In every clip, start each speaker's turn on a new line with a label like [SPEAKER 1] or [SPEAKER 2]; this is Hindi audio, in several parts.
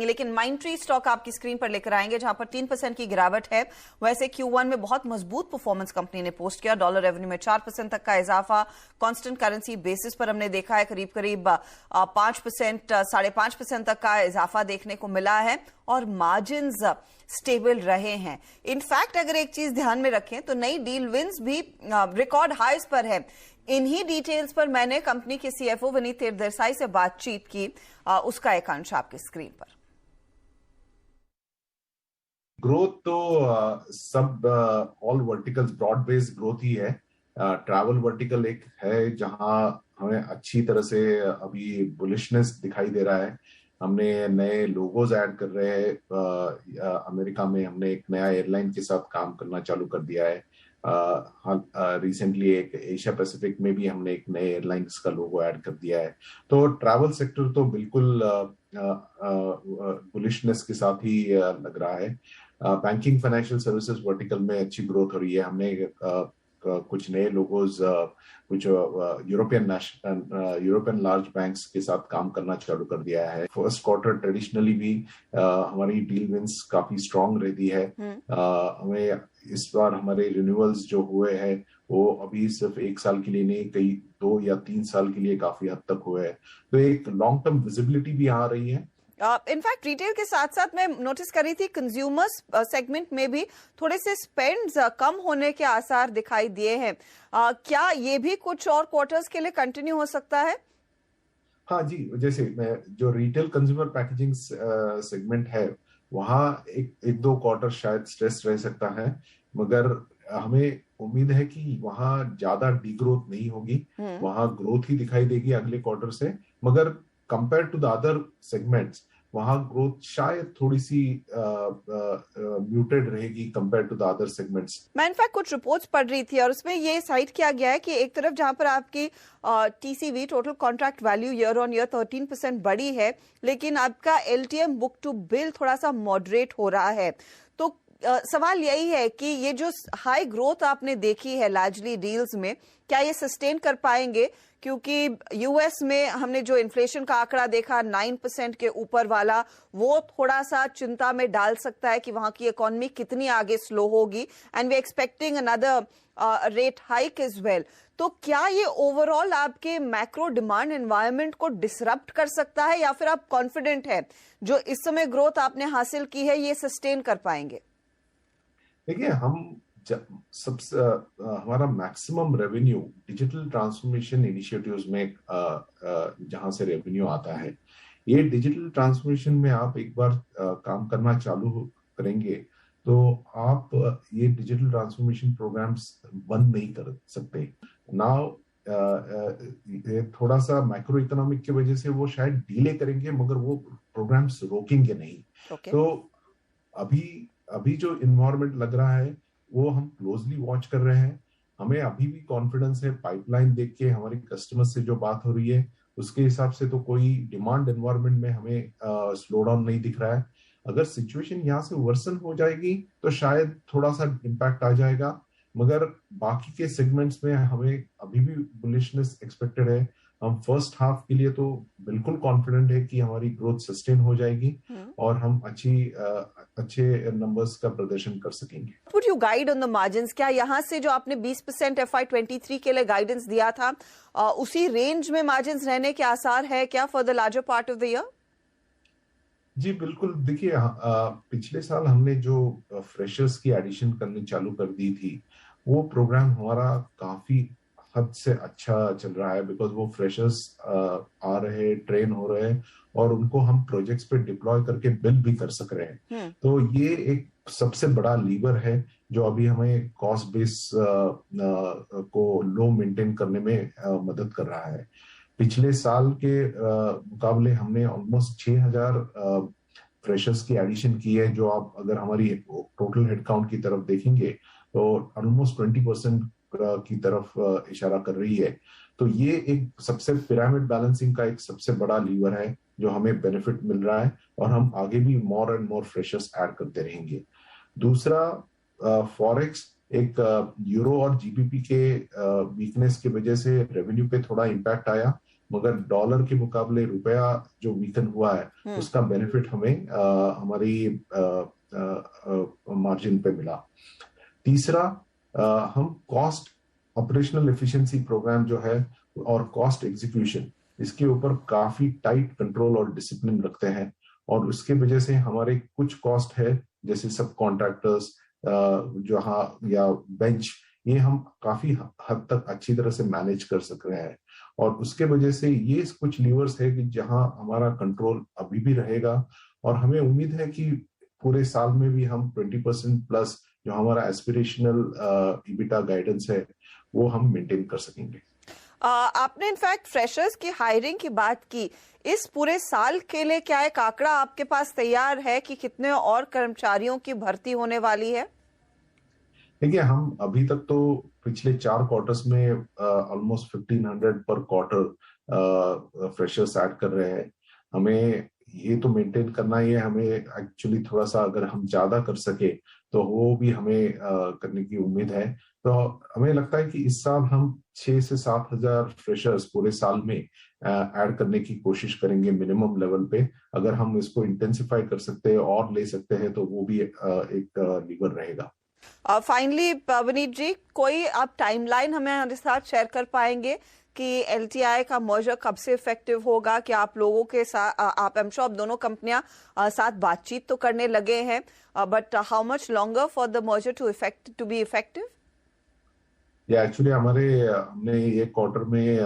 [SPEAKER 1] लेकिन माइंडट्री स्टॉक आपकी स्क्रीन पर लेकर आएंगे जहां पर 3% की गिरावट है। वैसे Q1 में बहुत मजबूत परफॉर्मेंस कंपनी ने पोस्ट किया। डॉलर रेवेन्यू में 4% तक का इजाफा कांस्टेंट करेंसी बेसिस पर हमने देखा है। करीब करीब 5%, 5.5% तक का इजाफा देखने को मिला है और मार्जिन्स स्टेबल रहे हैं। इनफैक्ट अगर एक चीज ध्यान में रखें तो नई डील विंस भी रिकॉर्ड हाइज पर है। इन्हीं डिटेल्स पर मैंने कंपनी के CFO विनीत देसाई से बातचीत की। उसका एक अंश आपकी स्क्रीन पर।
[SPEAKER 2] ग्रोथ तो सब all verticals broad based growth ही है। ट्रैवल वर्टिकल एक है जहां हमें अच्छी तरह से अभी बुलिशनेस दिखाई दे रहा है। हमने नए लोगोज ऐड कर रहे हैं। अमेरिका में हमने एक नया एयरलाइन के साथ काम करना चालू कर दिया है। रिसेंटली एक एशिया पैसिफिक में भी हमने एक नए एयरलाइंस का लोगो ऐड कर दिया है। तो ट्रैवल सेक्टर तो बिल्कुल बुलिशनेस के साथ ही लग रहा है। बैंकिंग फाइनेंशियल सर्विसेज वर्टिकल में अच्छी ग्रोथ हो रही है। हमने कुछ नए लोगोज कुछ यूरोपियन लार्ज बैंक्स के साथ काम करना चालू कर दिया है। फर्स्ट क्वार्टर ट्रेडिशनली भी हमारी डील विंस काफी स्ट्रांग रहती है। हमें इस बार हमारे रिन्यूअल्स जो हुए हैं वो अभी सिर्फ 1 साल के लिए नहीं, कई 2 या 3 साल के लिए काफी हद तक हुए हैं। तो एक लॉन्ग टर्म विजिबिलिटी भी आ रही है।
[SPEAKER 1] इनफैक्ट रिटेल के साथ साथ मैं नोटिस करी थी कंज्यूमर्स सेगमेंट में भी थोड़े से स्पेंड्स कम होने के आसार दिखाई दिए हैं। क्या ये भी कुछ और क्वार्टर्स के लिए कंटिन्यू हो सकता है?
[SPEAKER 2] हाँ जी, जैसे मैं जो रिटेल कंज्यूमर पैकेजिंग सेगमेंट है वहाँ एक 2 क्वार्टर शायद स्ट्रेस रह सकता है, मगर हमें उम्मीद है कि वहाँ ज्यादा डीग्रोथ नहीं होगी। वहाँ ग्रोथ ही दिखाई देगी अगले क्वार्टर से, मगर compare to the other segments वहाँ ग्रोथ शायद थोड़ी सी म्यूटेड रहेगी compare to the other segments.
[SPEAKER 1] मैं इनफैक्ट कुछ रिपोर्ट्स पढ़ रही थी और उसमें ये साइट किया गया है कि एक तरफ जहां पर आपकी TCV total contract value year on year 13% बढ़ी है, लेकिन आपका LTM बुक टू बिल थोड़ा सा मॉडरेट हो रहा है। तो सवाल यही है कि ये जो हाई ग्रोथ आपने देखी है लार्जली डील्स में, क्या ये सस्टेन कर पाएंगे? क्योंकि US में हमने जो इन्फ्लेशन का आंकड़ा देखा 9% के ऊपर वाला, वो थोड़ा सा चिंता में डाल सकता है कि वहां की इकोनॉमी कितनी आगे स्लो होगी। And we expecting another rate hike as well. तो क्या ये ओवरऑल आपके मैक्रो डिमांड एनवायरनमेंट को डिसरप्ट कर सकता है, या फिर आप कॉन्फिडेंट है जो इस समय ग्रोथ आपने हासिल की है ये सस्टेन कर पाएंगे?
[SPEAKER 2] देखिए, सबसे हमारा maximum revenue digital transformation initiatives में जहां से रेवेन्यू आता है। ये डिजिटल ट्रांसफॉर्मेशन में आप एक बार काम करना चालू करेंगे तो आप ये डिजिटल ट्रांसफॉर्मेशन प्रोग्राम्स बंद नहीं कर सकते। नाउ थोड़ा सा मैक्रो इकोनॉमिक की वजह से वो शायद डिले करेंगे, मगर वो प्रोग्राम्स रोकेंगे नहीं। तो अभी जो इन्वायरमेंट लग रहा है वो हम क्लोजली वॉच कर रहे हैं। हमें अभी भी कॉन्फिडेंस है, पाइपलाइन देख के हमारे कस्टमर्स से जो बात हो रही है उसके हिसाब से तो कोई डिमांड एनवायरनमेंट में हमें स्लो डाउन नहीं दिख रहा है। अगर सिचुएशन यहाँ से वर्सन हो जाएगी तो शायद थोड़ा सा इम्पैक्ट आ जाएगा, मगर बाकी के सेगमेंट्स में हमें अभी भी बुलिशनेस एक्सपेक्टेड है। हम फर्स्ट हाफ के लिए तो बिल्कुल कॉन्फिडेंट है कि हमारी ग्रोथ सस्टेन हो जाएगी और हम अच्छे नंबर्स का प्रदर्शन कर सकेंगे।
[SPEAKER 1] Would you guide on the margins? क्या यहाँ से जो आपने 20% FY23 के लिए गाइडेंस दिया था उसी रेंज में मार्जिन्स रहने के आसार है क्या for the larger part of the year?
[SPEAKER 2] जी बिल्कुल। देखिए, पिछले साल हमने जो फ्रेशर्स की एडिशन करनी चालू कर दी थी वो प्रोग्राम हमारा काफी हद से अच्छा चल रहा है, बिकॉज वो फ्रेशर्स आ रहे, ट्रेन हो रहे हैं और उनको हम प्रोजेक्ट्स पे डिप्लॉय करके बिल भी कर सक रहे हैं। तो ये एक सबसे बड़ा लीवर है जो अभी हमें कॉस्ट बेस को लो मेंटेन करने में मदद कर रहा है। पिछले साल के मुकाबले हमने ऑलमोस्ट 6000 फ्रेशर्स की एडिशन की है, जो आप अगर हमारी टोटल हेडकाउंट की तरफ देखेंगे तो ऑलमोस्ट 20% की तरफ इशारा कर रही है। तो ये एक सबसे पिरामिड बैलेंसिंग का एक सबसे बड़ा लीवर है जो हमें बेनिफिट मिल रहा है और हम आगे भी more and more freshers add करते रहेंगे। दूसरा, फॉरेक्स एक यूरो और GBP के वीकनेस की वजह से रेवेन्यू पे थोड़ा इम्पैक्ट आया, मगर डॉलर के मुकाबले रुपया जो वीकन हुआ है उसका बेनिफिट हमें हमारी मार्जिन पे मिला। तीसरा, हम कॉस्ट ऑपरेशनल एफिशिएंसी प्रोग्राम जो है और कॉस्ट एग्जीक्यूशन, इसके ऊपर काफी टाइट कंट्रोल और डिसिप्लिन रखते हैं, और उसके वजह से हमारे कुछ कॉस्ट है जैसे सब कॉन्ट्रैक्टर्स जहाँ या बेंच, ये हम काफी हद तक अच्छी तरह से मैनेज कर सक रहे हैं। और उसके वजह से ये कुछ लीवर्स है कि जहां हमारा कंट्रोल अभी भी रहेगा, और हमें उम्मीद है कि पूरे साल में भी हम 20% प्लस जो हमारा एस्पिरेशनल ईबिटा गाइडेंस है वो हम मेंटेन कर सकेंगे।
[SPEAKER 1] आपने इनफैक्ट फ्रेशर्स की हायरिंग की बात की, इस पूरे साल के लिए क्या एक आंकड़ा आपके पास तैयार है कि कितने और कर्मचारियों की भर्ती होने वाली है?
[SPEAKER 2] देखिए, हम अभी तक तो पिछले 4 क्वार्टर्स में ऑलमोस्ट 1500 पर क्वार्टर फ्रेशर्स ऐड कर रहे हैं। हमें ये तो मेंटेन करना ही है, हमें एक्चुअली थोड़ा सा अगर हम ज्यादा कर सके तो वो भी हमें करने की उम्मीद है। तो हमें लगता है कि इस साल हम 6 से 7 हजार फ्रेशर्स पूरे साल में ऐड करने की कोशिश करेंगे मिनिमम लेवल पे। अगर हम इसको इंटेंसिफाई कर सकते हैं और ले सकते हैं तो वो भी एक लीवर रहेगा।
[SPEAKER 1] फाइनली पवनीत जी, कोई आप टाइमलाइन हमें हमारे साथ शेयर कर पाएंगे कि एलटीआई का मर्जर कब से इफेक्टिव होगा? कि आप लोगों के साथ आप एम श्योर दोनों कंपनियां साथ बातचीत तो करने लगे हैं, but how much longer for the merger to be effective?
[SPEAKER 2] या एक्चुअली हमने ये क्वार्टर में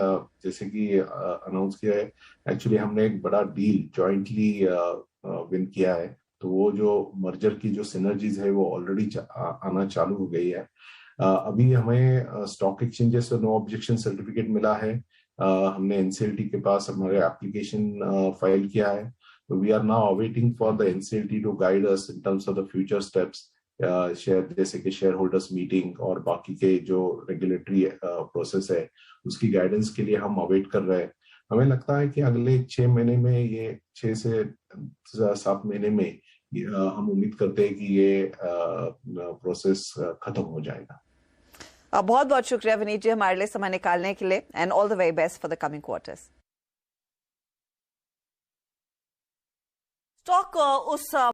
[SPEAKER 2] जैसे कि अनाउंस किया है, एक्चुअली हमने एक बड़ा डील जॉइंटली विन किया है। तो वो जो मर्जर की जो सिनर्जीज है वो ऑलरेडी आना चालू हो गई है। अभी हमें स्टॉक एक्सचेंजेस से नो ऑब्जेक्शन सर्टिफिकेट मिला है। हमने एनसीएलटी के पास हमारे एप्लीकेशन फाइल किया है। We are now awaiting for the NCLT to guide us in terms of the future steps, share जैसे कि शेयर होल्डर्स मीटिंग और बाकी के जो रेगुलेटरी प्रोसेस है उसकी गाइडेंस के लिए हम अवेट कर रहे हैं। हमें लगता है कि अगले 6 महीने में, ये 6 से 7 महीने में हम उम्मीद करते हैं कि ये प्रोसेस खत्म हो जाएगा।
[SPEAKER 1] बहुत बहुत शुक्रिया विनीत जी हमारे लिए समय निकालने के लिए, and all the very best for the coming quarters. Stock उस